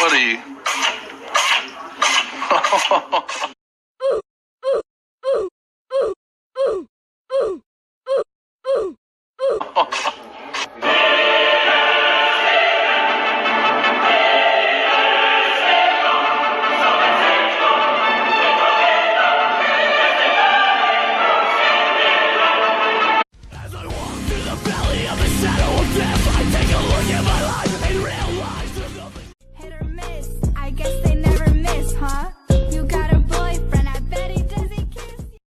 buddy. As I walk through the valley of the shadow of death, I take a look at my life and realize